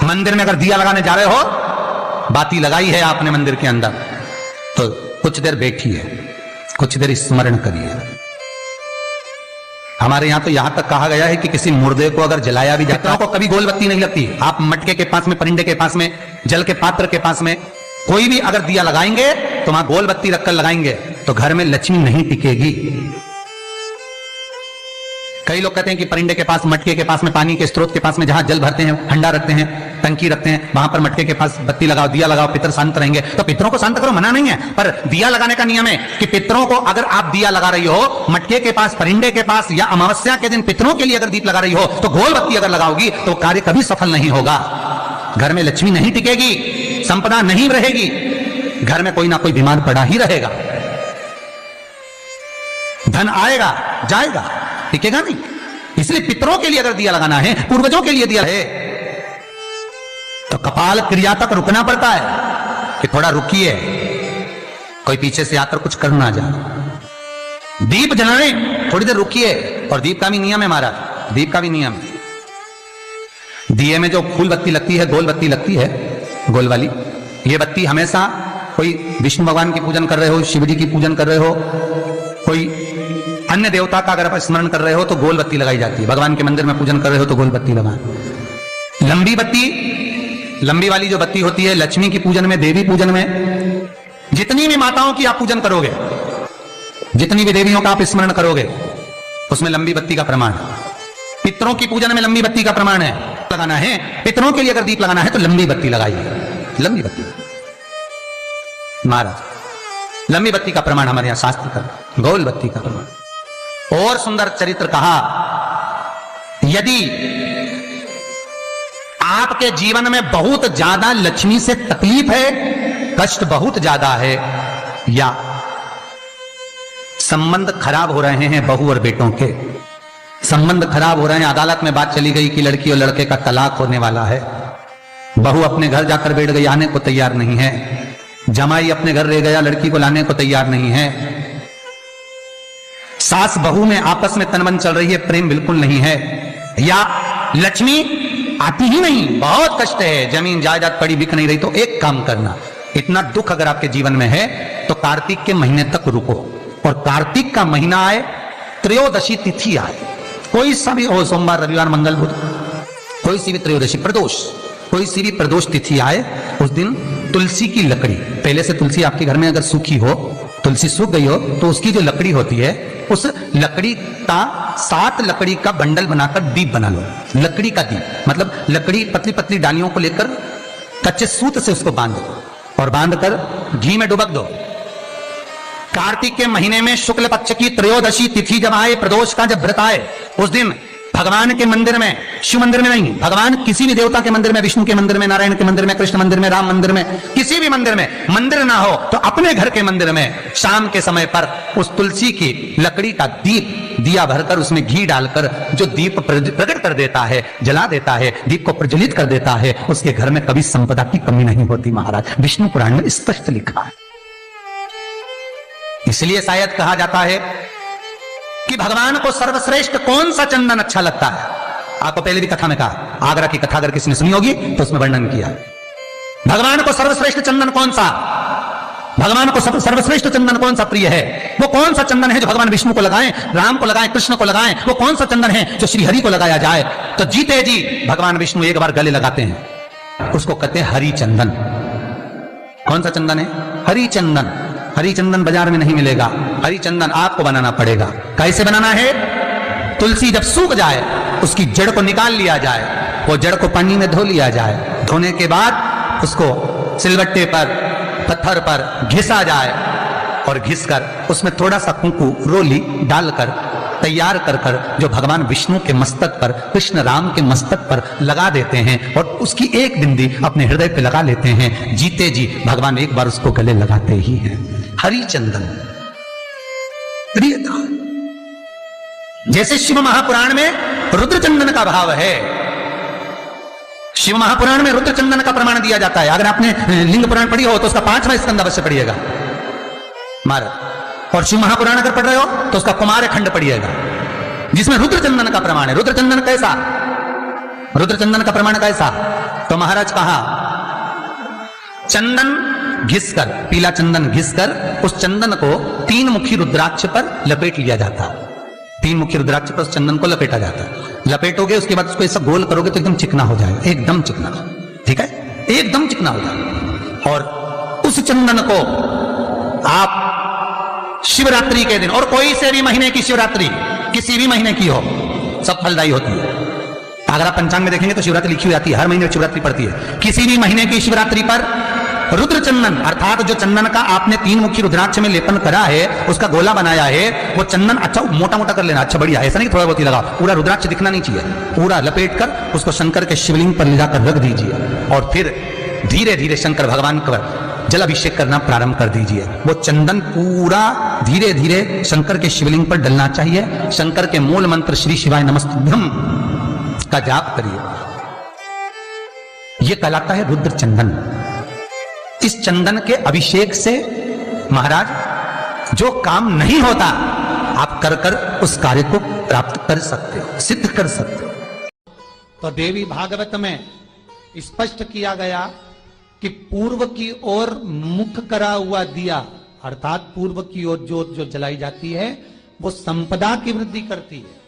मंदिर में अगर दिया लगाने जा रहे हो, बाती लगाई है आपने मंदिर के अंदर, तो कुछ देर बैठिए, कुछ देर स्मरण करिए। हमारे यहां तो यहां तक कहा गया है कि किसी मुर्दे को अगर जलाया भी जाता है, को कभी गोल बत्ती नहीं लगती। आप मटके के पास में, परिंदे के पास में, जल के पात्र के पास में कोई भी अगर दिया लगाएंगे तो वहां गोल बत्ती रखकर लगाएंगे तो घर में लक्ष्मी नहीं टिकेगी। कई लोग कहते हैं कि परिंदे के पास, मटके के पास में, पानी के स्रोत के पास में जहां जल भरते हैं, हंडा रखते हैं, टंकी रखते हैं, वहां पर मटके के पास बत्ती लगाओ, दिया लगाओ, पितर शांत रहेंगे। तो पितरों को शांत करो, मना नहीं है, पर दिया लगाने का नियम है कि पितरों को अगर आप दिया लगा रही हो मटके के पास, परिंदे के पास, या अमावस्या के दिन पितरों के लिए अगर दीप लगा रही हो, तो गोल बत्ती अगर लगाओगी तो कार्य कभी सफल नहीं होगा। घर में लक्ष्मी नहीं टिकेगी, संपदा नहीं रहेगी, घर में कोई ना कोई बीमार पड़ा ही रहेगा, धन आएगा जाएगा, टिकेगा नहीं। इसलिए पितरों के लिए अगर दिया लगाना है, पूर्वजों के लिए दिया है, तो कपाल क्रिया तक रुकना पड़ता है कि थोड़ा रुकिए, कोई पीछे से आकर कुछ कर ना जाए। दीप जलाने थोड़ी देर रुकिए। और दीप का भी नियम है महाराज, दीप का भी नियम है। दिए में जो फूल बत्ती लगती है, गोल बत्ती लगती है, गोल वाली, ये बत्ती हमेशा कोई विष्णु भगवान की पूजन कर रहे हो, शिव जी की पूजन कर रहे हो, कोई अन्य देवता का अगर आप स्मरण कर रहे हो तो गोल बत्ती लगाई जाती है। भगवान के मंदिर में पूजन कर रहे हो तो गोल बत्ती लगाएं। लंबी बत्ती, लंबी वाली जो बत्ती होती है लक्ष्मी की पूजन में, देवी पूजन में, जितनी भी माताओं की आप पूजन करोगे, जितनी भी देवियों का आप स्मरण करोगे, उसमें लंबी बत्ती का प्रमाण है। पितरों की पूजन में लंबी बत्ती का प्रमाण है। लगाना है पितरों के लिए अगर दीप लगाना है तो लंबी बत्ती लगाइए, लंबी बत्ती। महाराज लंबी बत्ती का प्रमाण हमारे यहां शास्त्र का, गोल बत्ती का प्रमाण। और सुंदर चरित्र कहा, यदि आपके जीवन में बहुत ज्यादा लक्ष्मी से तकलीफ है, कष्ट बहुत ज्यादा है, या संबंध खराब हो रहे हैं बहू और बेटों के, संबंध खराब हो रहे हैं, अदालत में बात चली गई कि लड़की और लड़के का तलाक होने वाला है, बहू अपने घर जाकर बैठ गई, आने को तैयार नहीं है, जमाई अपने घर रह गया, लड़की को लाने को तैयार नहीं है, सास बहू में आपस में तनमन चल रही है, प्रेम बिल्कुल नहीं है, या लक्ष्मी आती ही नहीं, बहुत कष्ट है, जमीन जायदाद पड़ी बिक नहीं रही, तो एक काम करना, इतना दुख अगर आपके जीवन में है तो कार्तिक के महीने तक रुको, और कार्तिक का महीना आए, त्रयोदशी तिथि आए, कोई सा भी हो, सोमवार, रविवार, मंगल, बुध, कोई सी भी त्रयोदशी, प्रदोष, कोई सी भी प्रदोष तिथि आए, उस दिन तुलसी की लकड़ी, पहले से तुलसी आपके घर में अगर सूखी हो, तुलसी सूख गई हो, तो उसकी जो लकड़ी होती है, उस लकड़ी का 7 लकड़ी का बंडल बनाकर दीप बना लो। लकड़ी का दीप मतलब लकड़ी, पतली पतली डालियों को लेकर कच्चे सूत से उसको बांध दो, और बांधकर घी में डुबक दो। कार्तिक के महीने में शुक्ल पक्ष की त्रयोदशी तिथि जब आए, प्रदोष का जब व्रत आए, उस दिन भगवान के मंदिर में, शिव मंदिर में नहीं, भगवान किसी भी देवता के मंदिर में, विष्णु के मंदिर में, नारायण के मंदिर में, कृष्ण मंदिर में, राम मंदिर में, किसी भी मंदिर में, मंदिर ना हो तो अपने घर के मंदिर में शाम के समय पर उस तुलसी की लकड़ी का दीप, दिया भरकर उसमें घी डालकर जो दीप प्रकट कर देता है, जला देता है, दीप को प्रज्वलित कर देता है, उसके घर में कभी संपदा की कमी नहीं होती महाराज। विष्णु पुराण में स्पष्ट लिखा है। इसलिए शायद कहा जाता है कि भगवान को सर्वश्रेष्ठ कौन सा चंदन अच्छा लगता है। आपको पहले भी कथा में कहा, आगरा की कथा अगर किसी ने सुनी होगी तो उसमें वर्णन किया, भगवान को सर्वश्रेष्ठ चंदन कौन सा, भगवान को सर्वश्रेष्ठ चंदन कौन सा प्रिय है, वो कौन सा चंदन है जो भगवान विष्णु को लगाएं, राम को लगाएं, कृष्ण को लगाएं, वो कौन सा चंदन है जो श्री हरि को लगाया जाए। तो जीते जी भगवान विष्णु एक बार गले लगाते हैं, उसको कहते हैं हरि चंदन। कौन सा चंदन है? हरि चंदन। हरि चंदन बाजार में नहीं मिलेगा, हरि चंदन आपको बनाना पड़ेगा। कैसे बनाना है? तुलसी जब सूख जाए उसकी जड़ को निकाल लिया जाए, वो जड़ को पानी में धो लिया जाए, धोने के बाद उसको सिलबट्टे पर, पत्थर पर घिसा जाए, और घिसकर उसमें थोड़ा सा कुंकू, रोली डालकर तैयार कर कर जो भगवान विष्णु के मस्तक पर, कृष्ण राम के मस्तक पर लगा देते हैं, और उसकी एक बिंदी अपने हृदय पे लगा लेते हैं। जीते जी भगवान एक बार उसको गले लगाते ही हैं। हरि चंदन प्रियता। जैसे शिव महापुराण में रुद्र चंदन का भाव है, शिव महापुराण में रुद्र चंदन का प्रमाण दिया जाता है। अगर आपने लिंग पुराण पढ़ी हो तो उसका 5वां स्कंद अवश्य पढ़िएगा महाराज, और शिव महापुराण अगर पढ़ रहे हो तो उसका कुमार खंड पढ़िएगा, जिसमें रुद्र चंदन का प्रमाण है। रुद्र चंदन कैसा? रुद्र चंदन का प्रमाण कैसा? तो महाराज कहा चंदन घिसकर, पीला चंदन घिसकर उस चंदन को 3 मुखी रुद्राक्ष पर लपेट लिया जाता। 3 मुखी रुद्राक्ष पर उस चंदन को लपेटा जाता। लपेटोगे उसके बाद उसको ऐसा गोल करोगे तो एकदम चिकना हो जाएगा, एकदम चिकना, ठीक है, एकदम चिकना हो जाएगा। और उस चंदन को आप शिवरात्रि के दिन, और कोई से भी महीने की शिवरात्रि, किसी भी महीने की हो, सब फलदायी होती है। अगर आप पंचांग में देखेंगे तो शिवरात्रि लिखी हुई आती है, हर महीने शिवरात्रि पड़ती है। किसी भी महीने की शिवरात्रि पर रुद्र चंदन, अर्थात जो चंदन का आपने 3 मुखी रुद्राक्ष में लेपन करा है, उसका गोला बनाया है, वो चंदन अच्छा मोटा मोटा कर लेना, अच्छा बढ़िया, ऐसा नहीं थोड़ा बहुत ही लगा, पूरा रुद्राक्ष दिखना नहीं चाहिए, पूरा लपेट कर उसको शंकर के शिवलिंग पर ले जाकर रख दीजिए और फिर धीरे धीरे शंकर भगवान का जलाभिषेक करना प्रारंभ कर दीजिए। वो चंदन पूरा धीरे धीरे शंकर के शिवलिंग पर डलना चाहिए। शंकर के मूल मंत्र श्री शिवाय नमस्तुभ्यं का जाप करिए। यह कहलाता है रुद्र चंदन। इस चंदन के अभिषेक से महाराज जो काम नहीं होता, आप कर कर उस कार्य को प्राप्त कर सकते हो, सिद्ध कर सकते हो। तो देवी भागवत में स्पष्ट किया गया कि पूर्व की ओर मुख करा हुआ दिया, अर्थात पूर्व की ओर ज्योत जो जलाई जाती है, वो संपदा की वृद्धि करती है।